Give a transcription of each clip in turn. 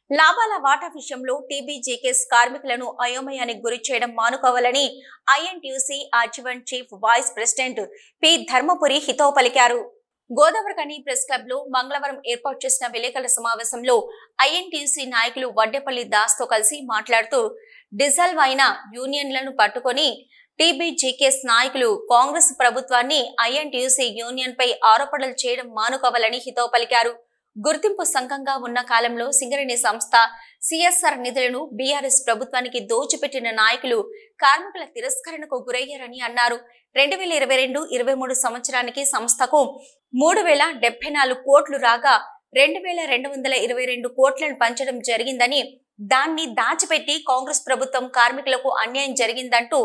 లాభాల వాటా విషయంలో టీబీజీకేఎస్ కార్మికులను అయోమయానికి గురి చేయడం మానుకోవాలని INTUC RG one chief vice president P Dharmapuri హితవు పలికారు. గోదావరిఖని ప్రెస్ క్లబ్ లో మంగళవారం ఏర్పాటు చేసిన విలేకరుల సమావేశంలో ఐఎన్టీయూసీ నాయకులు వడ్డేపల్లి దాస్ తో కలిసి మాట్లాడుతూ డిజాల్వ్ అయిన యూనియన్లను పట్టుకొని టీబీజీకేఎస్ నాయకులు కాంగ్రెస్ ప్రభుత్వాన్ని ఐఎన్టీయూసీ యూనియన్ పై ఆరోపణలు చేయడం మానుకోవాలని హితవు పలికారు. గుర్తింపు సంఘంగా ఉన్న కాలంలో సింగరేణి సంస్థ సిఎస్ఆర్ నిధులను బీఆర్ఎస్ ప్రభుత్వానికి దోచిపెట్టిన నాయకులు కార్మికుల తిరస్కరణకు గురయ్యారని అన్నారు. 2022-23 సంవత్సరానికి సంస్థకు 3074 కోట్లు రాగా 2222 కోట్లను పంచడం జరిగిందని, దాన్ని దాచిపెట్టి కాంగ్రెస్ ప్రభుత్వం కార్మికులకు అన్యాయం జరిగిందంటూ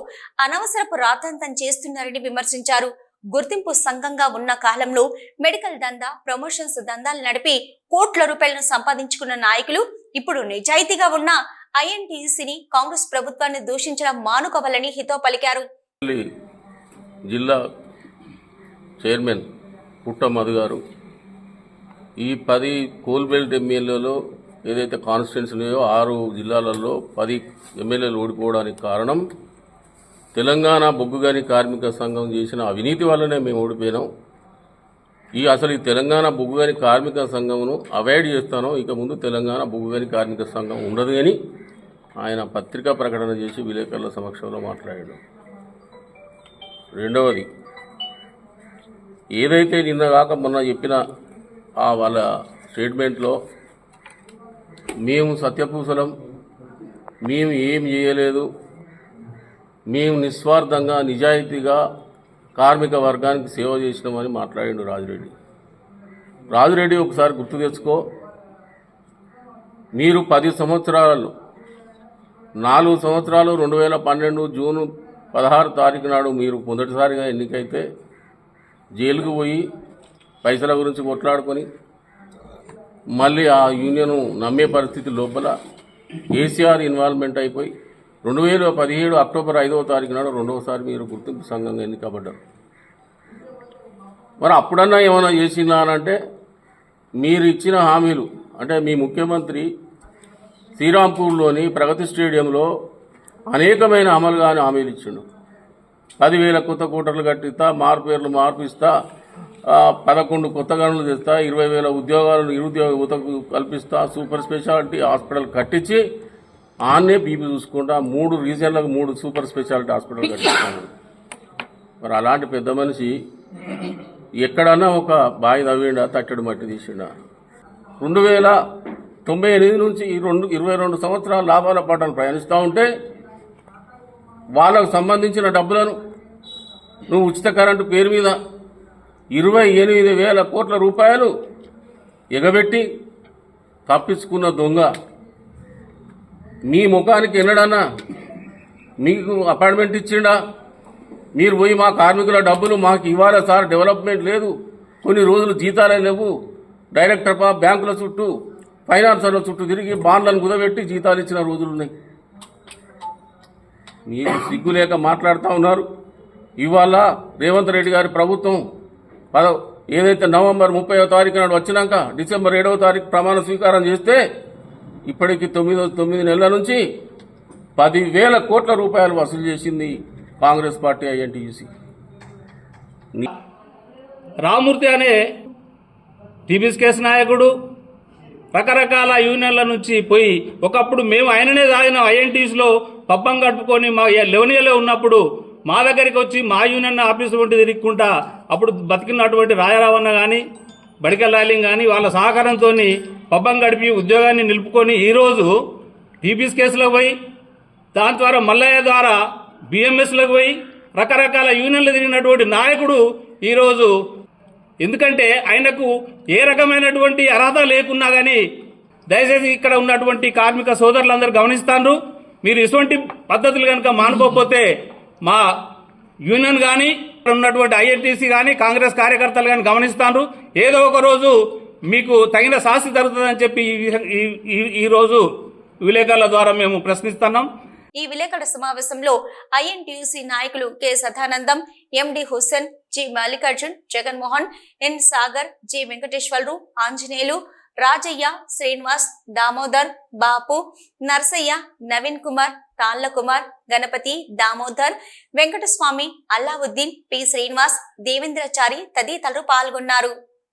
అనవసరపు రాద్ధాంతం చేస్తున్నారని విమర్శించారు. గుర్తింపు సంఘంగా ఉన్న కాలంలో మెడికల్ దందా, ప్రమోషన్స్ దందాలు నడిపి కోట్ల రూపాయలను సంపాదించుకున్న నాయకులు ఇప్పుడు నిజాయితీగా ఉన్న ఐఎన్టీయూసీని, కాంగ్రెస్ ప్రభుత్వాన్ని దూషించడం మానుకోవాలని హితవు పలికారు. జిల్లా చైర్మన్ పుట్ట మధు గారు ఈ 10 కోల్ బెల్ట్ ఎమ్మెల్యేలలో ఏదైతే కాన్స్టిట్యున్సీ ఉన్నాయో 6 జిల్లాలలో 10 ఎమ్మెల్యేలు ఓడిపోవడానికి కారణం తెలంగాణ బొగ్గుగని కార్మిక సంఘం చేసిన అవినీతి వల్లనే మేము ఓడిపోయినాం. అసలు ఈ తెలంగాణ బొగ్గుగని కార్మిక సంఘమును అవాయిడ్ చేస్తానో ఇక ముందు తెలంగాణ బొగ్గుగని కార్మిక సంఘం ఉండదు అని ఆయన పత్రికా ప్రకటన చేసి విలేకరుల సమక్షంలో మాట్లాడాడు. రెండవది, ఏదైతే నిన్న కాక మొన్న చెప్పిన వాళ్ళ స్టేట్మెంట్లో మేము సత్యపూసలం, మేము ఏం చేయలేదు, మేము నిస్వార్థంగా నిజాయితీగా కార్మిక వర్గానికి సేవ చేసినామని మాట్లాడిండు రాజురెడ్డి. ఒకసారి గుర్తు తెచ్చుకో, మీరు 10 సంవత్సరాలలో 4 సంవత్సరాలు 2012 జూన్ 16 తారీఖు నాడు మీరు మొదటిసారిగా ఎన్నికైతే జైలుకు పోయి పైసల గురించి కొట్లాడుకొని మళ్ళీ ఆ యూనియన్ నమ్మే పరిస్థితి లోపల కేసీఆర్ ఇన్వాల్వ్మెంట్ అయిపోయి 2017 అక్టోబర్ 5వ తారీఖు నాడు రెండవసారి మీరు గుర్తింపు సంఘంగా ఎన్నికబడ్డారు. మరి అప్పుడన్నా ఏమైనా చేసినానంటే మీరు ఇచ్చిన హామీలు, అంటే మీ ముఖ్యమంత్రి శ్రీరాంపూర్లోని ప్రగతి స్టేడియంలో అనేకమైన అమలు కాని హామీలు ఇచ్చిండు. 10,000 కొత్త కోటర్లు కట్టిస్తా, మార్పేర్లు మార్పిస్తా, 11 కొత్త గనులు తెస్తా, 20,000 ఉద్యోగాలను నిరుద్యోగ యువతకు కల్పిస్తా, సూపర్ స్పెషాలిటీ హాస్పిటల్ కట్టించి ఆన్నే బీపీ చూసుకుంటా 3 రీజన్లకు 3 సూపర్ స్పెషాలిటీ హాస్పిటల్ కట్టిస్తాను. మరి అలాంటి పెద్ద మనిషి ఎక్కడన్నా ఒక బావి తవ్విండా, తట్టడు మట్టి తీసిండా? 2098 నుంచి 22 సంవత్సరాల లాభాల పాటలు ప్రయాణిస్తూ ఉంటే వాళ్ళకు సంబంధించిన డబ్బులను నువ్వు ఉచిత కరెంటు పేరు మీద 28,000 కోట్ల రూపాయలు ఎగబెట్టి తప్పించుకున్న దొంగ మీ ముఖానికి ఎన్నడన్నా మీకు అపాయింట్మెంట్ ఇచ్చిండా? మీరు పోయి మా కార్మికుల డబ్బులు మాకు ఇవ్వాలి సార్, డెవలప్మెంట్ లేదు, కొన్ని రోజులు జీతాలే లేవు, డైరెక్టర్ ఆఫ్ బ్యాంకుల చుట్టూ ఫైనాన్సర్ల చుట్టూ తిరిగి బాండ్లను కుదబెట్టి జీతాలు ఇచ్చిన రోజులున్నాయి. మీరు సిగ్గు లేక మాట్లాడుతూ ఉన్నారు. ఇవాళ రేవంత్ రెడ్డి గారి ప్రభుత్వం ఏదైతే నవంబర్ 30వ తారీఖు నాడు వచ్చినాక డిసెంబర్ 7వ తారీఖు ప్రమాణ స్వీకారం చేస్తే ఇప్పటికి 9 నెలల నుంచి 10,000 కోట్ల రూపాయలు వసూలు చేసింది కాంగ్రెస్ పార్టీ ఐఎన్టీయూసీ. రామూర్తి అనే టీబీజీకేఎస్ నాయకుడు రకరకాల యూనియన్ల నుంచి పోయి ఒకప్పుడు మేము ఆయననే తాగిన ఐఎన్టీయూసీలో పబ్బం కట్టుకొని మా లెవెనియాలో ఉన్నప్పుడు మా దగ్గరికి వచ్చి మా యూనియన్ ఆఫీసు వంటి తిరుగుకుంటా అప్పుడు బతికినటువంటి రాజారావన్న కానీ బడికల్ లాలింగ్ కానీ వాళ్ళ సహకారంతో పబ్బం గడిపి ఉద్యోగాన్ని నిలుపుకొని ఈరోజు టీబీజీకేఎస్లోకి పోయి దాని ద్వారా మల్లయ్య ద్వారా బిఎంఎస్లోకి పోయి రకరకాల యూనియన్లు తిరిగినటువంటి నాయకుడు ఈరోజు, ఎందుకంటే ఆయనకు ఏ రకమైనటువంటి అర్హత లేకున్నా కానీ దయచేసి ఇక్కడ ఉన్నటువంటి కార్మిక సోదరులందరూ గమనిస్తారు. మీరు ఇటువంటి పద్ధతులు కనుక మానుకోకపోతే మా యూనియన్ కానీ ఉన్నటువంటి ఐఎన్టీసీ కానీ కాంగ్రెస్ కార్యకర్తలు కానీ గమనిస్తారు. ఏదో ఒక రోజు మీకు తగిన శాస్తి జరుగుతుందని చెప్పి ఈ రోజు విలేకరుల ద్వారా మేము ప్రశ్నిస్తున్నాం. ఈ విలేకరుల సమావేశంలో ఐఎన్టీయూసీ నాయకులు కె సదానందం, ఎండి హుస్సేన్, జి మల్లికార్జున్, జగన్మోహన్, ఎన్ సాగర్, జి వెంకటేశ్వరరావు, ఆంజనేయులు, రాజయ్య, శ్రీనివాస్, దామోదర్, బాపు, నర్సయ్య, నవీన్ కుమార్, తాళ్ల కుమార్, గణపతి, దామోదర్, వెంకటస్వామి, అల్లావుద్దీన్, పి శ్రీనివాస్, దేవేంద్రచారి తదితరులు పాల్గొన్నారు.